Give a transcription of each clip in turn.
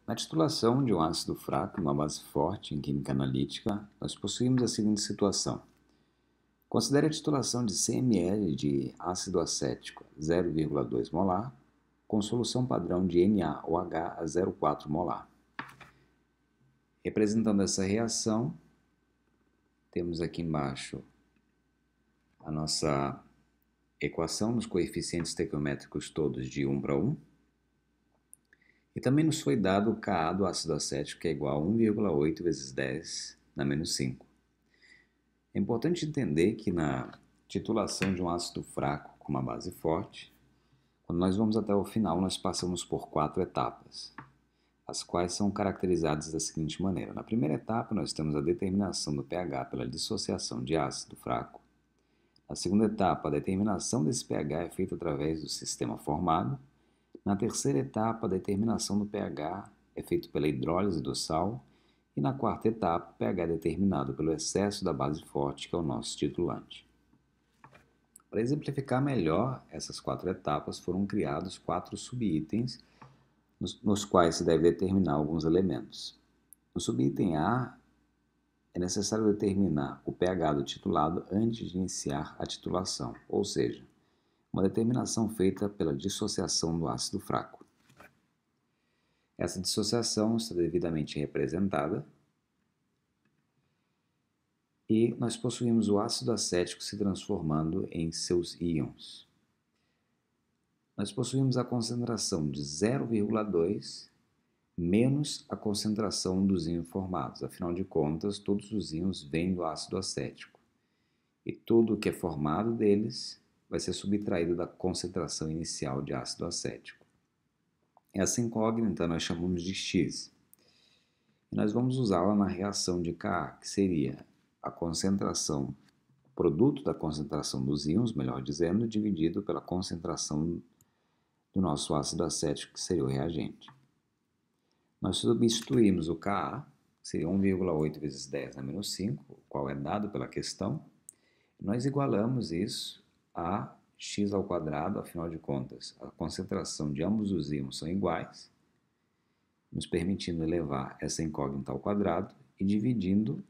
Na titulação de um ácido fraco e uma base forte em química analítica, nós possuímos a seguinte situação. Considere a titulação de 100 ml de ácido acético 0,2 molar com solução padrão de NaOH a 0,4 molar. Representando essa reação, temos aqui embaixo a nossa equação nos coeficientes estequiométricos todos de 1 para 1. E também nos foi dado o Ka do ácido acético, que é igual a 1,8 vezes 10 na menos 5. É importante entender que na titulação de um ácido fraco com uma base forte, quando nós vamos até o final, nós passamos por 4 etapas, as quais são caracterizadas da seguinte maneira. Na primeira etapa, nós temos a determinação do pH pela dissociação de ácido fraco. Na segunda etapa, a determinação desse pH é feita através do sistema formado. Na terceira etapa, a determinação do pH é feita pela hidrólise do sal. E na quarta etapa, o pH é determinado pelo excesso da base forte, que é o nosso titulante. Para exemplificar melhor essas 4 etapas, foram criados 4 subitens nos quais se deve determinar alguns elementos. No subitem A, é necessário determinar o pH do titulado antes de iniciar a titulação, ou seja, uma determinação feita pela dissociação do ácido fraco. Essa dissociação está devidamente representada e nós possuímos o ácido acético se transformando em seus íons. Nós possuímos a concentração de 0,2 menos a concentração dos íons formados. Afinal de contas, todos os íons vêm do ácido acético e tudo o que é formado deles vai ser subtraído da concentração inicial de ácido acético. Essa incógnita nós chamamos de X. E nós vamos usá-la na reação de Ka, que seria a concentração, produto da concentração dos íons, melhor dizendo, dividido pela concentração do nosso ácido acético, que seria o reagente. Nós substituímos o Ka, que seria 1,8 vezes 10 na menos 5, o qual é dado pela questão. Nós igualamos isso a x ao quadrado, afinal de contas, a concentração de ambos os íons são iguais, nos permitindo elevar essa incógnita ao quadrado e dividindo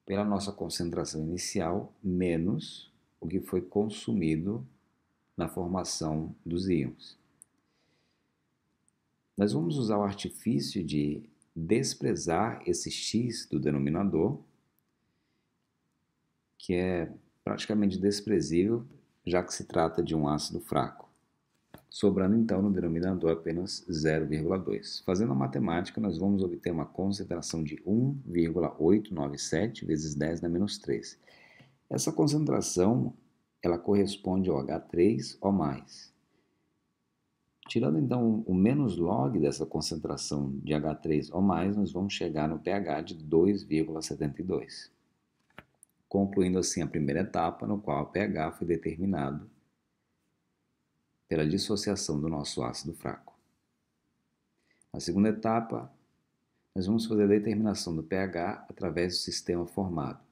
pela nossa concentração inicial menos o que foi consumido na formação dos íons. Nós vamos usar o artifício de desprezar esse x do denominador, que é praticamente desprezível, já que se trata de um ácido fraco, sobrando então no denominador apenas 0,2. Fazendo a matemática, nós vamos obter uma concentração de 1,897 vezes 10 na menos 3. Essa concentração ela corresponde ao H3O+. Tirando então o menos log dessa concentração de H3O+, nós vamos chegar no pH de 2,72. Concluindo assim a primeira etapa, no qual o pH foi determinado pela dissociação do nosso ácido fraco. Na segunda etapa, nós vamos fazer a determinação do pH através do sistema formado.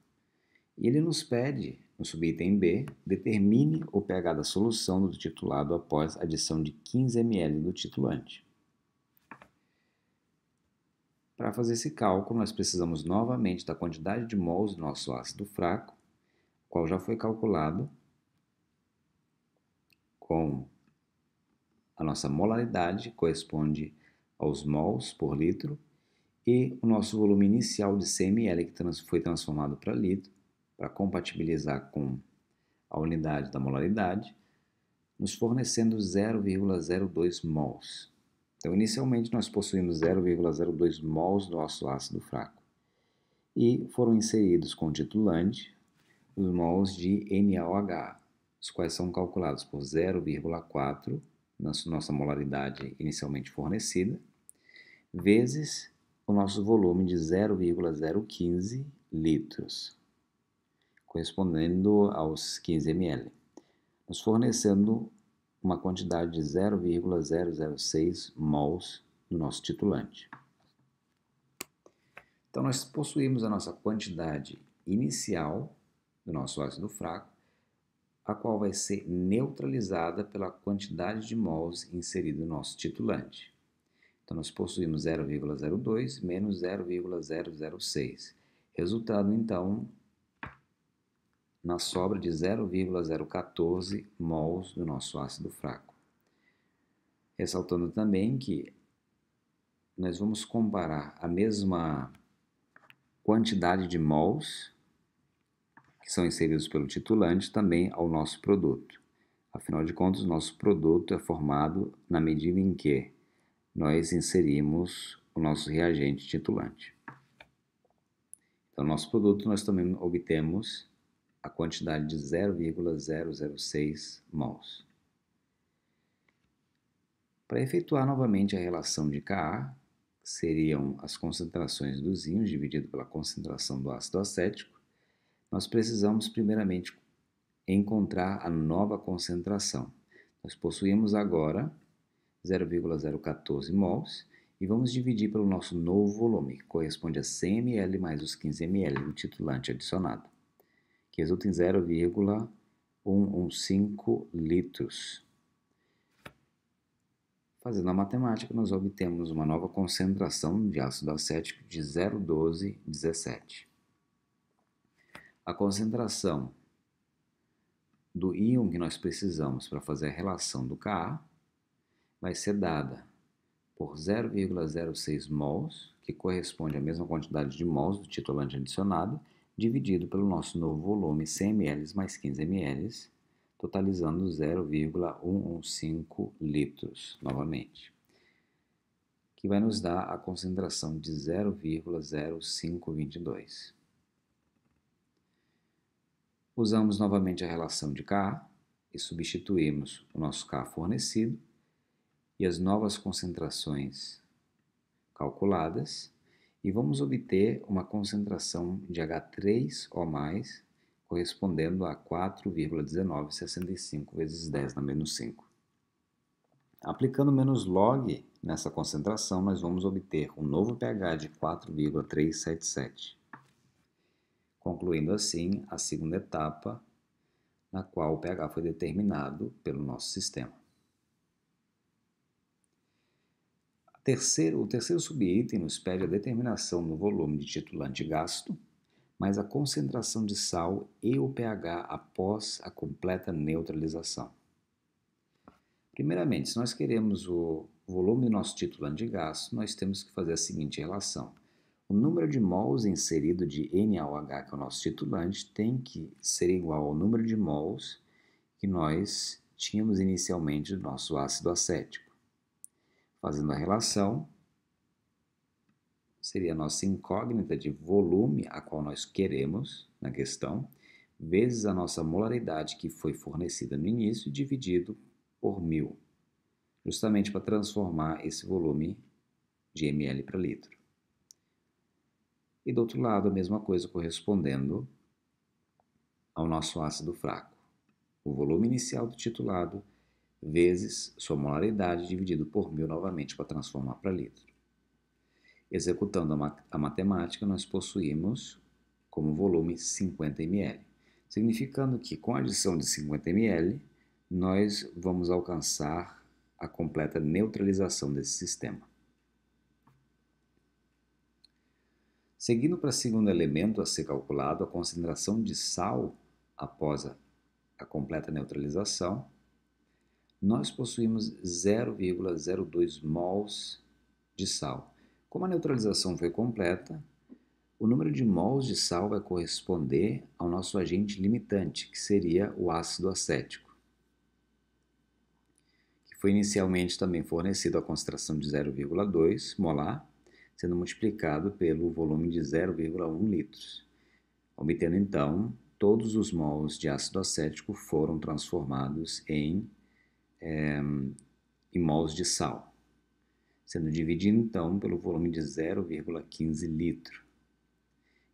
E ele nos pede, no subitem B, determine o pH da solução do titulado após a adição de 15 ml do titulante. Para fazer esse cálculo, nós precisamos novamente da quantidade de mols do nosso ácido fraco, qual já foi calculado com a nossa molaridade, que corresponde aos mols por litro, e o nosso volume inicial de 100 ml, que foi transformado para litro, para compatibilizar com a unidade da molaridade, nos fornecendo 0,02 mols. Então, inicialmente, nós possuímos 0,02 mols do nosso ácido fraco. E foram inseridos com o titulante os mols de NaOH, os quais são calculados por 0,4, na nossa molaridade inicialmente fornecida, vezes o nosso volume de 0,015 litros, correspondendo aos 15 ml, nos fornecendo uma quantidade de 0,006 mols no nosso titulante. Então, nós possuímos a nossa quantidade inicial do nosso ácido fraco, a qual vai ser neutralizada pela quantidade de mols inserida no nosso titulante. Então, nós possuímos 0,02 menos 0,006. Resultado, então, na sobra de 0,014 mols do nosso ácido fraco. Ressaltando também que nós vamos comparar a mesma quantidade de mols que são inseridos pelo titulante também ao nosso produto. Afinal de contas, nosso produto é formado na medida em que nós inserimos o nosso reagente titulante. Então, no nosso produto nós também obtemos a quantidade de 0,006 mols. Para efetuar novamente a relação de Ka, seriam as concentrações dos íons dividido pela concentração do ácido acético, nós precisamos primeiramente encontrar a nova concentração. Nós possuímos agora 0,014 mols e vamos dividir pelo nosso novo volume, que corresponde a 100 ml mais os 15 ml do titulante adicionado, que resulta em 0,115 litros. Fazendo a matemática, nós obtemos uma nova concentração de ácido acético de 0,1217. A concentração do íon que nós precisamos para fazer a relação do Ka vai ser dada por 0,06 mols, que corresponde à mesma quantidade de mols do titulante adicionado, dividido pelo nosso novo volume 100 ml mais 15 ml, totalizando 0,115 litros, novamente, que vai nos dar a concentração de 0,0522. Usamos novamente a relação de Ka e substituímos o nosso Ka fornecido e as novas concentrações calculadas e vamos obter uma concentração de H3O+, correspondendo a 4,1965 vezes 10 na menos 5. Aplicando menos log nessa concentração, nós vamos obter um novo pH de 4,377. Concluindo assim a segunda etapa, na qual o pH foi determinado pelo nosso sistema. O terceiro subitem nos pede a determinação no volume de titulante gasto, mais a concentração de sal e o pH após a completa neutralização. Primeiramente, se nós queremos o volume do nosso titulante de gasto, nós temos que fazer a seguinte relação. O número de mols inserido de NaOH, que é o nosso titulante, tem que ser igual ao número de mols que nós tínhamos inicialmente do nosso ácido acético. Fazendo a relação, seria a nossa incógnita de volume, a qual nós queremos na questão, vezes a nossa molaridade que foi fornecida no início, dividido por 1000, justamente para transformar esse volume de ml para litro. E do outro lado, a mesma coisa correspondendo ao nosso ácido fraco. O volume inicial do titulado vezes sua molaridade dividido por 1000 novamente para transformar para litro. Executando a matemática, nós possuímos como volume 50 ml, significando que com a adição de 50 ml, nós vamos alcançar a completa neutralização desse sistema. Seguindo para o segundo elemento a ser calculado, a concentração de sal após a completa neutralização, nós possuímos 0,02 mols de sal. Como a neutralização foi completa, o número de mols de sal vai corresponder ao nosso agente limitante, que seria o ácido acético, que foi inicialmente também fornecido a concentração de 0,2 molar, sendo multiplicado pelo volume de 0,1 litros, obtendo então todos os mols de ácido acético foram transformados em mols de sal, sendo dividido então pelo volume de 0,15 litro.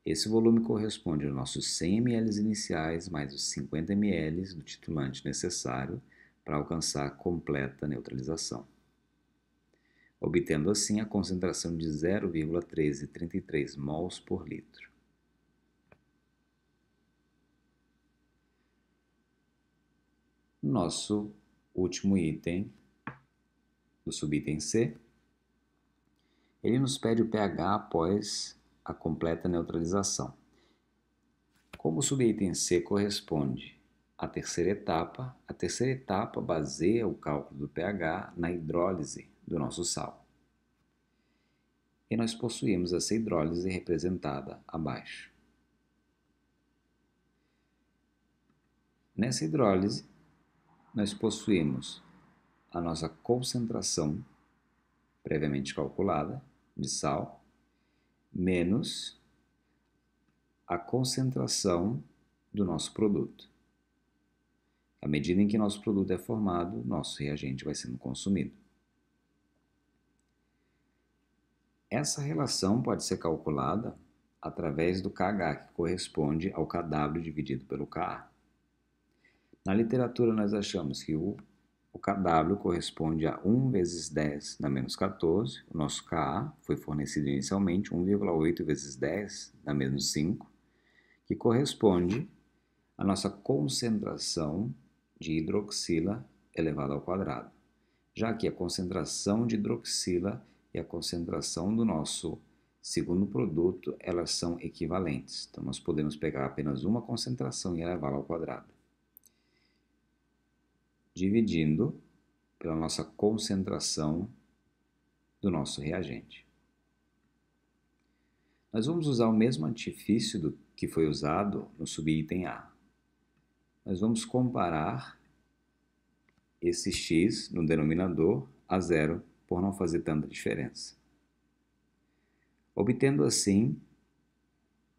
Esse volume corresponde aos nossos 100 ml iniciais mais os 50 ml do titulante necessário para alcançar a completa neutralização, obtendo assim a concentração de 0,1333 mols por litro. Nosso último item do subitem C Ele nos pede o pH após a completa neutralização. Como o subitem C corresponde à terceira etapa, a terceira etapa baseia o cálculo do pH na hidrólise do nosso sal. E nós possuímos essa hidrólise representada abaixo. Nessa hidrólise, nós possuímos a nossa concentração previamente calculada de sal, menos a concentração do nosso produto. À medida em que nosso produto é formado, nosso reagente vai sendo consumido. Essa relação pode ser calculada através do KH, que corresponde ao KW dividido pelo Ka. Na literatura, nós achamos que o KW corresponde a 1 vezes 10 na menos 14. O nosso Ka foi fornecido inicialmente 1,8 vezes 10 na menos 5, que corresponde à nossa concentração de hidroxila elevado ao quadrado, já que a concentração de hidroxila e a concentração do nosso segundo produto, elas são equivalentes. Então, nós podemos pegar apenas uma concentração e elevá-la ao quadrado, dividindo pela nossa concentração do nosso reagente. Nós vamos usar o mesmo artifício que foi usado no subitem A. Nós vamos comparar esse x no denominador a zero, por não fazer tanta diferença. Obtendo assim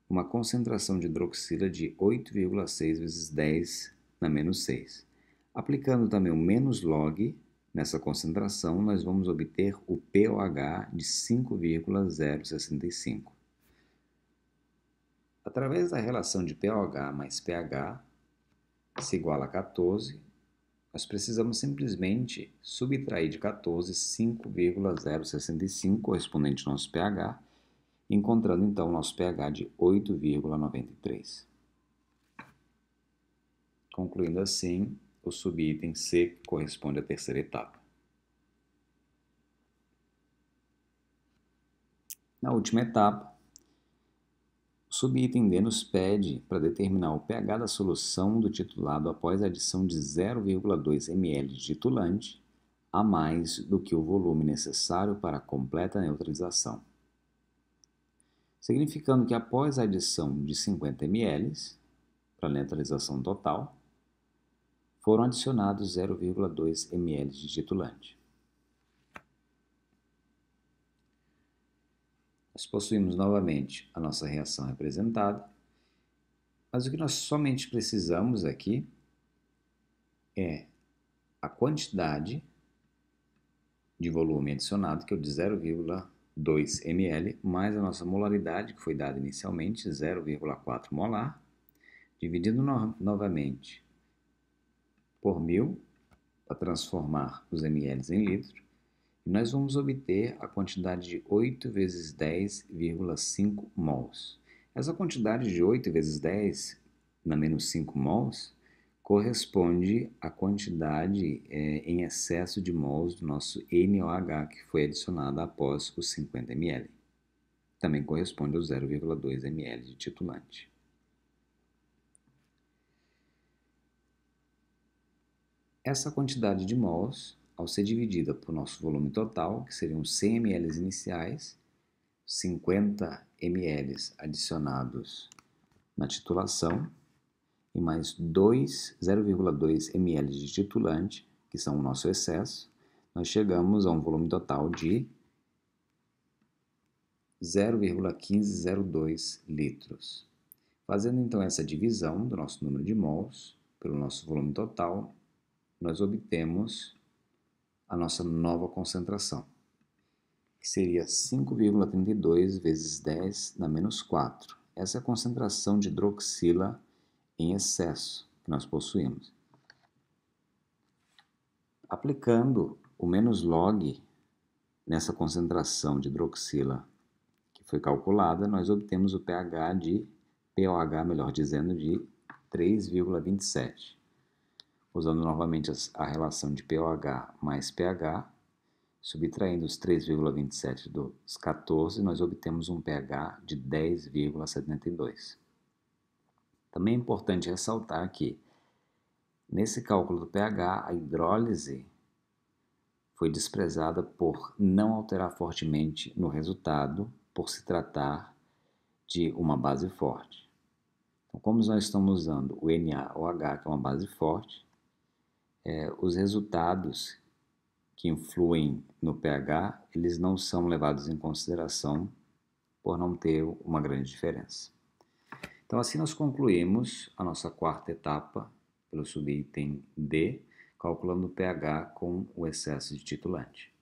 uma concentração de hidroxila de 8,6 vezes 10 na menos 6. Aplicando também o menos log nessa concentração, nós vamos obter o pOH de 5,065. Através da relação de pOH mais pH se iguala a 14, nós precisamos simplesmente subtrair de 14 5,065, correspondente ao nosso pH, encontrando então o nosso pH de 8,93. Concluindo assim, o subitem C corresponde à terceira etapa. Na última etapa, o subitem D nos pede para determinar o pH da solução do titulado após a adição de 0,2 ml de titulante a mais do que o volume necessário para a completa neutralização, significando que após a adição de 50 ml para a neutralização total, foram adicionados 0,2 ml de titulante. Nós possuímos novamente a nossa reação representada, mas o que nós somente precisamos aqui é a quantidade de volume adicionado, que é o de 0,2 ml, mais a nossa molaridade, que foi dada inicialmente, 0,4 molar, dividido novamente por 1000, para transformar os ml em litro, e nós vamos obter a quantidade de 8 vezes 10,5 mols. Essa quantidade de 8 vezes 10 na menos 5 mols corresponde à quantidade em excesso de mols do nosso NOH, que foi adicionado após os 50 ml. Também corresponde aos 0,2 ml de titulante. Essa quantidade de mols, ao ser dividida por nosso volume total, que seriam 100 ml iniciais, 50 ml adicionados na titulação, e mais 0,2 ml de titulante, que são o nosso excesso, nós chegamos a um volume total de 0,1502 litros. Fazendo então essa divisão do nosso número de mols pelo nosso volume total, nós obtemos a nossa nova concentração, que seria 5,32 vezes 10 na menos 4. Essa é a concentração de hidroxila em excesso que nós possuímos. Aplicando o menos log nessa concentração de hidroxila que foi calculada, nós obtemos o pOH, melhor dizendo, de 3,27. Usando novamente a relação de pOH mais pH, Subtraindo os 3,27 dos 14, nós obtemos um pH de 10,72. Também é importante ressaltar que, nesse cálculo do pH, a hidrólise foi desprezada por não alterar fortemente no resultado, por se tratar de uma base forte. Então, como nós estamos usando o NaOH, que é uma base forte, os resultados que influem no pH, eles não são levados em consideração por não ter uma grande diferença. Então, assim nós concluímos a nossa quarta etapa, pelo subitem D, calculando o pH com o excesso de titulante.